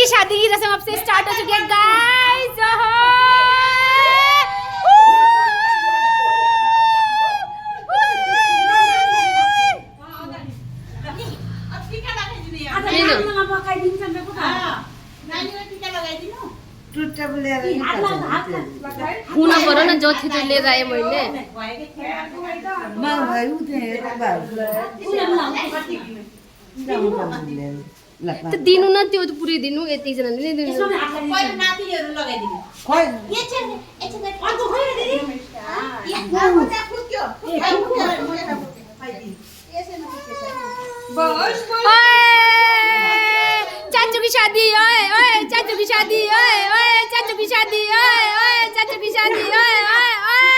की शादी की रस्म अब से स्टार्ट हो चुकी है गाइस। हुन पर्यो न जो थियो लिएर आएँ मैले। त दिनु न त्यो त पुरै दिनु यति जनाले नै दिनु। चाचू की शादी ओए ओए चाचू की शादी ओए ओए चाचू की शादी ओए ओए चाचू की शादी ओए ओए ओए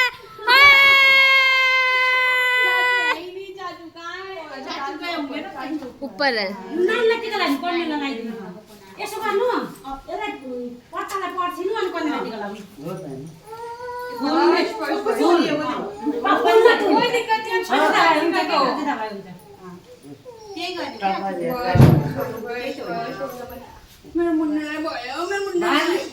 ऊपर है यसो गर्नु एउटा पत्तालाई पर्छिनु अनि कन्या लगाउनु मेरो मुन्नालाई भयो मेरो मुन्नालाई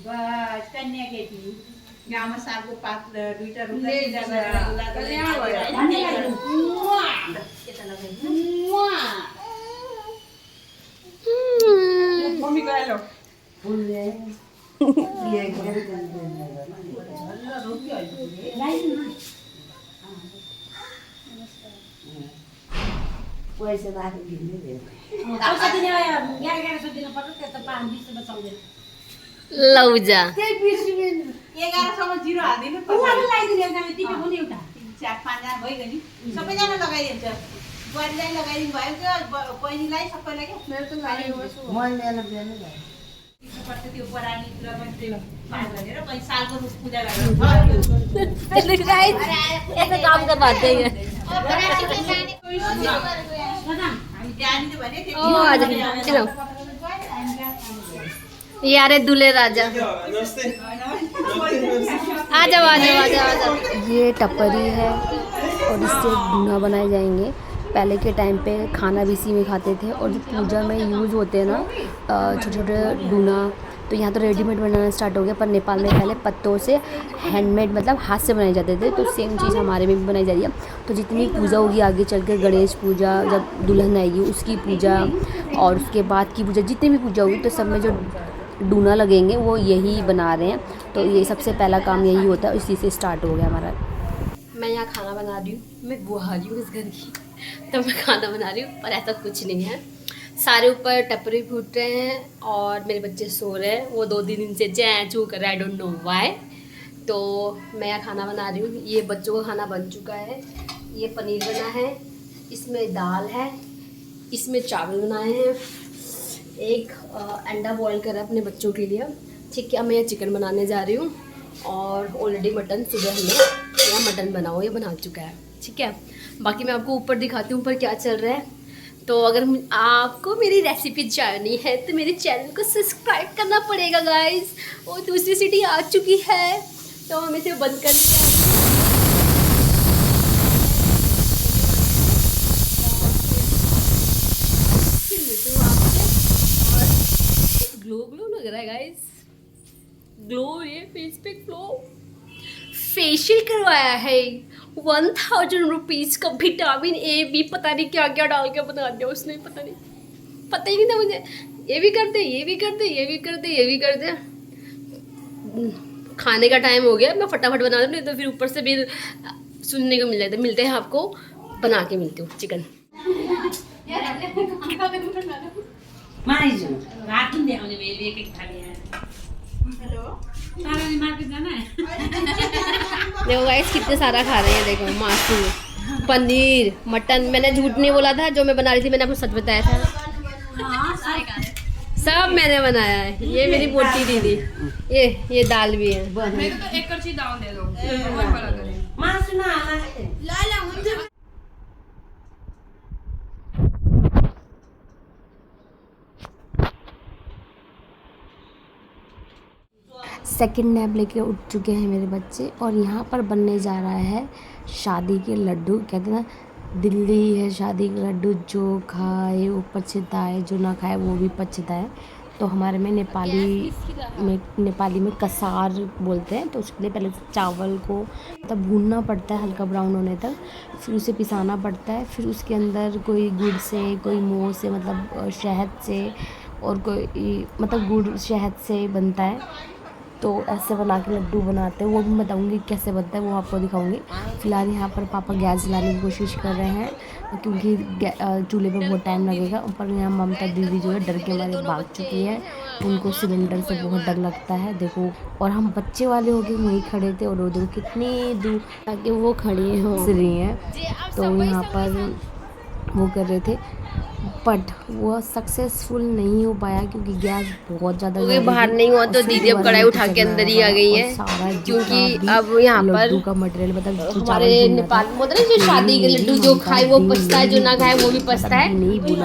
बस कन्या केटी गाउँमा सालको पात दुईटा मम्मी गयो पैसा राखिदिनु पैसा दिने 1100 दिनु पर्छ त्यो त 520 बचाउँदैन लौजा 1100 0 हाल्दिनु उहाँले लगाइदिनु एउटा टिपे पनि एउटा 4-5 जना भइगयो नि सबैजना लगाइदिन्छ बुहारीलाई लगाइदिनु भयो कि बहिनीलाई सबैलाई के मेरो त लाग्यो मैले बिहानै भयो त्यो बरानीतिर पनि त्यो पार गरेर पनि सालको रूप पूजा गरेर ऐसे काम का बात है ये। हामी जानी त भने ओ आजा चलो यारे दूल्हे राजा आ जाओ आ जाओ आ जाओ आ जाओ। ये टपरी है और इससे डूना बनाए जाएंगे। पहले के टाइम पे खाना भी इसी में खाते थे और जो पूजा में यूज़ होते हैं ना छोटे छोटे डूना, तो यहाँ तो रेडीमेड बनाना स्टार्ट हो गया, पर नेपाल में पहले पत्तों से हैंडमेड मतलब हाथ से बनाए जाते थे। तो सेम चीज़ हमारे में भी बनाई जा रही है। तो जितनी पूजा होगी आगे चल कर, गणेश पूजा, जब दुल्हन आएगी उसकी पूजा और उसके बाद की पूजा, जितनी भी पूजा होगी तो सब में जो डूना लगेंगे वो यही बना रहे हैं। तो ये सबसे पहला काम यही होता है, इसी से स्टार्ट हो गया हमारा। मैं यहाँ खाना बना रही हूँ, मैं बुहारी हूँ इस घर की, तो मैं खाना बना रही हूँ, पर ऐसा कुछ नहीं है। सारे ऊपर टपरी फूट रहे हैं और मेरे बच्चे सो रहे हैं। वो 2-3 दिन से जै चू कर, आई डोंट नो व्हाई। तो मैं यहाँ खाना बना रही हूँ। ये बच्चों का खाना बन चुका है। ये पनीर बना है, इसमें दाल है, इसमें चावल बनाए हैं, एक अंडा बॉईल करा अपने बच्चों के लिए। ठीक है, मैं यहाँ चिकन बनाने जा रही हूँ और ऑलरेडी मटन सुबह हमने यहाँ मटन बनाओ ये बना चुका है। ठीक है, बाकी मैं आपको ऊपर दिखाती हूँ ऊपर क्या चल रहा है। तो अगर आपको मेरी रेसिपी जाननी है तो मेरे चैनल को सब्सक्राइब करना पड़ेगा गाइस। और दूसरी सीटी आ चुकी है तो हम इसे बंद कर ग्लो ग्लो लग रहा है गाइस, ग्लो ये फेस पे ग्लो। फेशियल करवाया है 1000 रुपीज़ का, विटामिन ए बी पता नहीं क्या क्या डाल के बना दिया उसने, पता ही नहीं था मुझे। ये भी करते ये भी करते ये भी करते ये भी करते। खाने का टाइम हो गया, मैं फटाफट बना दूँ, नहीं तो फिर ऊपर से भी सुनने को मिल जाता। मिलते हैं आपको, बना के मिलती हूँ चिकन। देखो गाइस कितने सारा खा रहे हैं। देखो मासू, पनीर, मटन। मैंने झूठ नहीं बोला था, जो मैं बना रही थी मैंने आपको सच बताया था। सब मैंने बनाया है। ये मेरी पोटी दीदी, ये दाल भी है। मेरे को तो एक करछी दाल दे दो। सेकंड नैप लेके उठ चुके हैं मेरे बच्चे और यहाँ पर बनने जा रहा है शादी के लड्डू। कहते हैं ना दिल्ली है शादी का लड्डू, जो खाए वो पछताए, जो ना खाए वो भी पछताए। तो हमारे में नेपाली में कसार बोलते हैं। तो उसके लिए पहले चावल को तब भूनना पड़ता है हल्का ब्राउन होने तक, फिर उसे पिसाना पड़ता है, फिर उसके अंदर कोई गुड़ से, कोई मोह से, मतलब शहद से, और कोई मतलब गुड़ शहद से बनता है। तो ऐसे बना के लड्डू बनाते हैं, वो भी बताऊंगी कैसे बनता है, वो आपको दिखाऊंगी। फिलहाल यहाँ पर पापा गैस जलाने की कोशिश कर रहे हैं क्योंकि चूल्हे पे बहुत टाइम लगेगा। ऊपर यहाँ ममता दीदी जो है डर के मारे भाग चुकी है, उनको सिलेंडर से बहुत डर लगता है। देखो, और हम बच्चे वाले हो गए वहीं खड़े थे, और वो देखो कितनी दूर ताकि वो खड़ी हो रही हैं। तो यहाँ पर वो कर रहे थे, बट वो सक्सेसफुल नहीं हो पाया क्योंकि गैस बहुत ज़्यादा बाहर नहीं हुआ। तो दीदी अब कढ़ाई उठा के अंदर ही आ गई है, क्योंकि अब यहाँ पर लड्डू का मटेरियल मतलब हमारे नेपाल में होता है जो शादी के लड्डू, जो खाए वो पछता है, जो ना खाए वो भी पछता है,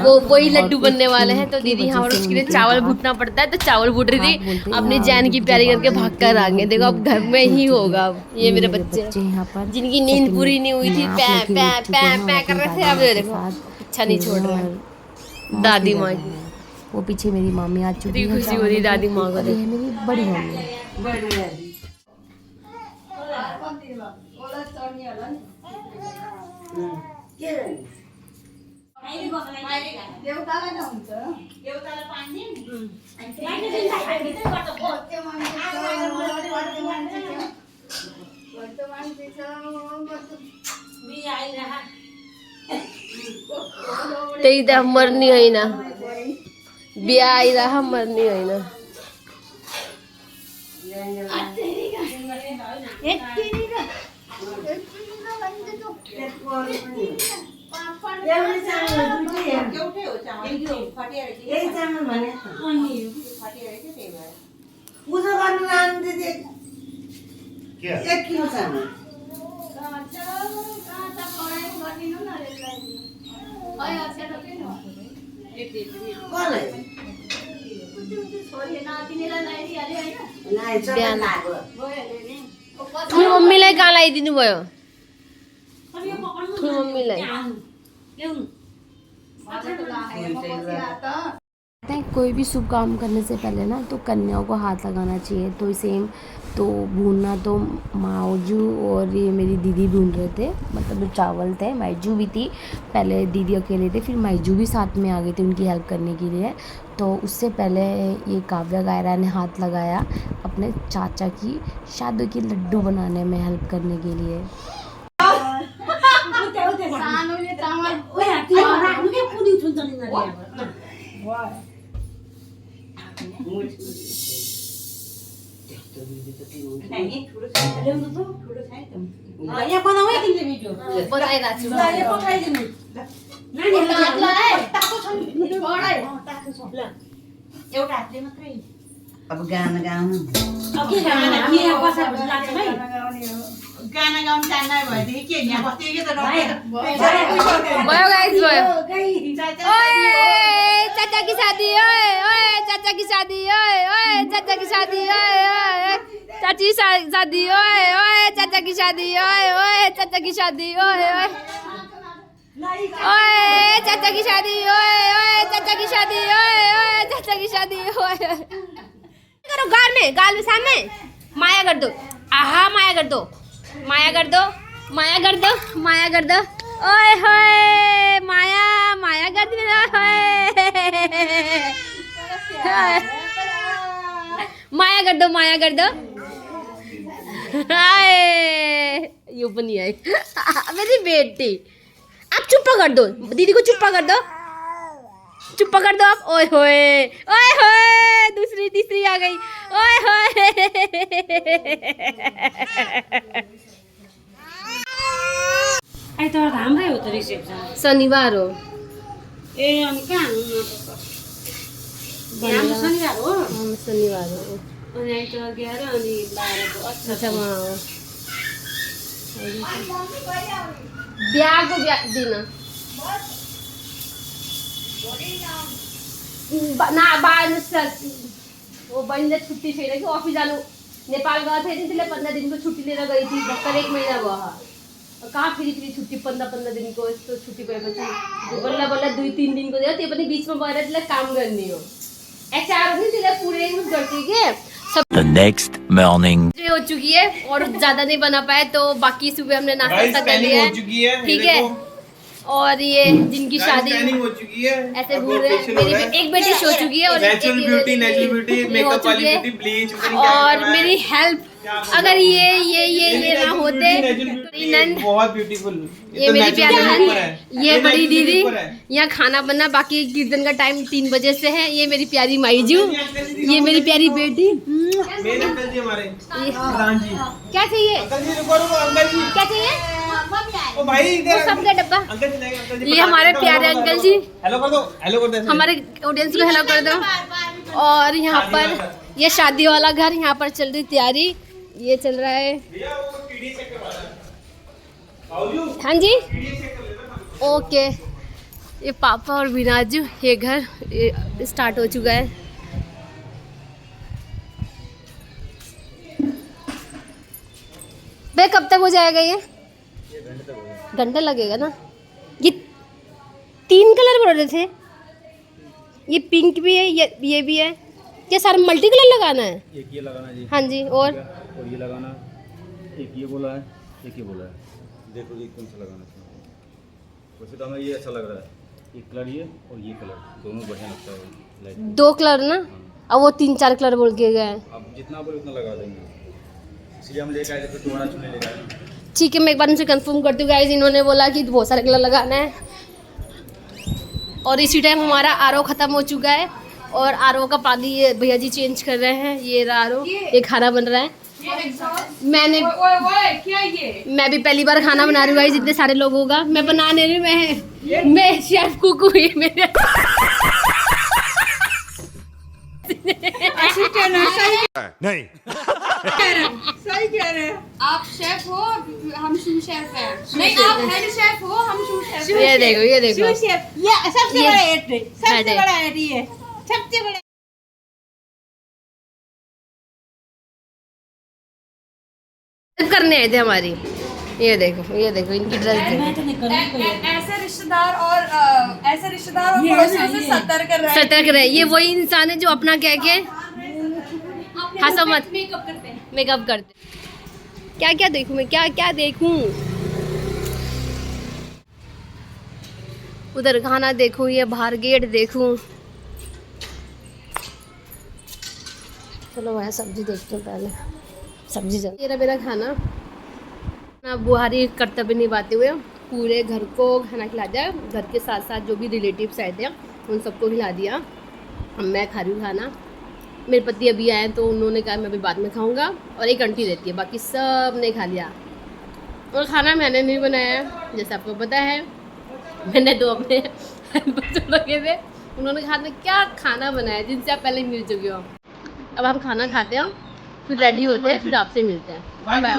वो वही लड्डू बनने वाले हैं। तो दीदी यहाँ पर उसके लिए चावल भूनना पड़ता है, तो चावल भून रही थी, अपनी जान की प्यारी करके भाग कर आ गए। देखो अब घर में ही होगा। ये मेरे बच्चे यहाँ पर जिनकी नींद पूरी नहीं हुई थी, पै पै पै पै कर रहे थे, अब देखो अच्छा नहीं छोड़ रहा है। दादी माँ की वो पीछे मेरी मामी आ चुकी है, खुशी हो रही दादी माँ को ये है मेरी बड़ी मम्मी। देवतालाई न हुन्छ देउतालाई पानी त्यही त मर्नी होइन, बिहा आइरह मर्नी होइन। एउटै हो चामल फटेर यही चामल भने फटेर के त्यही भएर पूजा गर्न लानु दिदी क्या 1 किलो चामल कसले नाइ बिहान। लाग्यो ठुलो मम्मीलाई कहाँ लगाइदिनु भयो? ठुलो मम्मीलाई कहते हैं कोई भी शुभ काम करने से पहले ना तो कन्याओं को हाथ लगाना चाहिए। तो सेम तो भूनना तो माओजू और ये मेरी दीदी भून रहे थे, मतलब जो चावल थे। माइजू भी थी, पहले दीदी अकेले थे, फिर माइजू भी साथ में आ गई थी उनकी हेल्प करने के लिए। तो उससे पहले ये काव्या गायरा ने हाथ लगाया अपने चाचा की शादी के लड्डू बनाने में हेल्प करने के लिए। नहीं ठुलो छ ल्याउनु त ठुलो छ नि त यहाँ बनाऊ है तिमीले भिडियो बनाइरहेको छु। ल यहाँ पकाइदिनु नानीहरु तातो छ नि बडै तातो छ ल एउटा हातले मात्रै अब गाना गाउनु अब के गाना के कसरी लाग्छ भाइ गाना गाउन जान्दै भएदेखि के यहाँ बस्दै के त भयो गाइस भयो। ओए चाचा की शादी, ओए ओए चाचा की शादी, ओए ओए चाचा की शादी, ओए ओए चाची शादी, ओए ओए चाचा की शादी, ओए ओए चाचा की शादी, ओए ओए ओए चाचा की शादी, ओए ओए चाचा की शादी, ओए ओए चाचा की शादी, ओए करो गाल में सामने माया कर दो। आहा माया कर दो, माया कर दो, माया कर दो, माया कर दो। ओए होए माया माया कर दो, माया कर दो, माया कर दो। यो पनि है मेरी बेटी। आप चुप कर दो, दीदी को चुप कर दो, चुप कर दो आप। ओए होए दूसरी तीसरी आ गई। ओए होए आई त हाम्रै हो त रिसेप्सन। शनिबार हो। ए अनि कहाँ हाम्रो शनिबार हो शनिबार हो। अनि आई त 11 अनि 12 को अच्छा वहाँ हो बिहाको दिन ना वो बहिनीलाई छुट्टी छैन कि अफिस जानु नेपाल गएको थिएँ, त्यसले 15 दिनको छुट्टी लिएर गई थी, भर्खर 1 महिना भयो। कहाँ फिरी फिरी छुट्टी 15 दिन को तो छुट्टी पे बची बोला 2-3 दिन को ते पनि बीच में बाहर तिला काम गर्ने हो एचआर नहीं तिला पूरे यूज करती है सब। The next morning. हो चुकी है और ज्यादा नहीं बना पाए तो बाकी सुबह हमने नाश्ता कर लिया है ठीक है। और ये जिनकी शादी हो चुकी है ऐसे घूम रहे हैं मेरी एक बेटी सो चुकी है और नेचुरल ब्यूटी मेकअप वाली ब्यूटी ब्लीच और मेरी हेल्प अगर ये ना होते नंद बहुत ब्यूटीफुल ये मेरी प्यारी नंद ये बड़ी दीदी यहाँ खाना बनना बाकी कीर्तन का टाइम 3 बजे से है। ये मेरी प्यारी माईजू ये मेरी प्यारी बेटी मेरे अंकल जी हमारे प्रधान जी क्या चाहिए अंकल जी रुको अंकल जी क्या चाहिए ओ भाई इधर सबका डब्बा अंकल जी अंकल जी ये हमारे प्यारे अंकल जी हेलो कर दो हमारे ऑडियंस को हेलो कर दो। और यहाँ पर ये शादी वाला घर यहाँ पर चल रही तैयारी ये चल रहा है। हाँ जी ओके ये पापा और विनाजू ये घर ये स्टार्ट हो चुका है। भाई कब तक हो जाएगा ये घंटा लगेगा ना। ये 3 कलर बोल रहे थे ये पिंक भी है ये भी है क्या सारा मल्टी कलर लगाना है। एक ये लगाना जी हाँ जी और ये लगाना एक ये बोला है एक ये बोला है देखो जी कौन सा लगाना है वैसे तो हमें ये अच्छा लग रहा है एक कलर ये और ये कलर दोनों बढ़िया लगता है लाइट 2 कलर ना अब वो 3-4 कलर बोल के गए अब जितना बोले उतना लगा देंगे इसलिए हम लेकर आए थे फिर दोबारा चुने लेकर आए। ठीक है मैं एक बार उनसे कंफर्म करती हूँ गाइस इन्होंने बोला कि बहुत सारे कलर लगाना है। और इसी टाइम हमारा आरओ ख़त्म हो चुका है और आरओ का पानी ये भैया जी चेंज कर रहे हैं। ये रहा आरओ ये खाना बन रहा है। मैंने क्या ये मैं भी पहली बार खाना बना रही हूँ गाइस इतने सारे लोगों का मैं बना नहीं रही मैं शेफ कुक हुई मेरे नहीं सही कह रहे हैं आप शेफ हो हम शू शेफ हैं नहीं आप हेड शेफ हो हम शू शेफ ये देखो ये सबसे ये बड़ा एड है सबसे हेड है। बड़ा एड ये सबसे बड़ा करने आए थे हमारी ये देखो इनकी ड्रेस देखो ऐसे रिश्तेदार और पड़ोसियों से सतर्क रहे सतर्क रहे ये वही इंसान है जो अपना कह के हंसो मत मेकअप करते क्या क्या देखूं मैं क्या देखूं उधर खाना देखूं या बाहर गेट देखूं। चलो वह सब्जी देखते हैं पहले सब्जी चल ये मेरा खाना ना बुहारी कर्तव्य निभाते हुए पूरे घर को खाना खिला दिया। घर के साथ साथ जो भी रिलेटिव्स आए थे उन सबको खिला दिया। अब मैं खा रही हूँ खाना मेरे पति अभी आए तो उन्होंने कहा मैं अभी बाद में खाऊंगा और एक आंटी रहती है बाकी सब ने खा लिया। और खाना मैंने नहीं बनाया जैसे आपको पता है मैंने 2 अपने हेल्पर्स लगे थे उन्होंने कहा था क्या खाना बनाया जिनसे आप पहले मिल चुके हो। अब हम खाना खाते हैं फिर रेडी होते हैं फिर आपसे मिलते हैं बाय।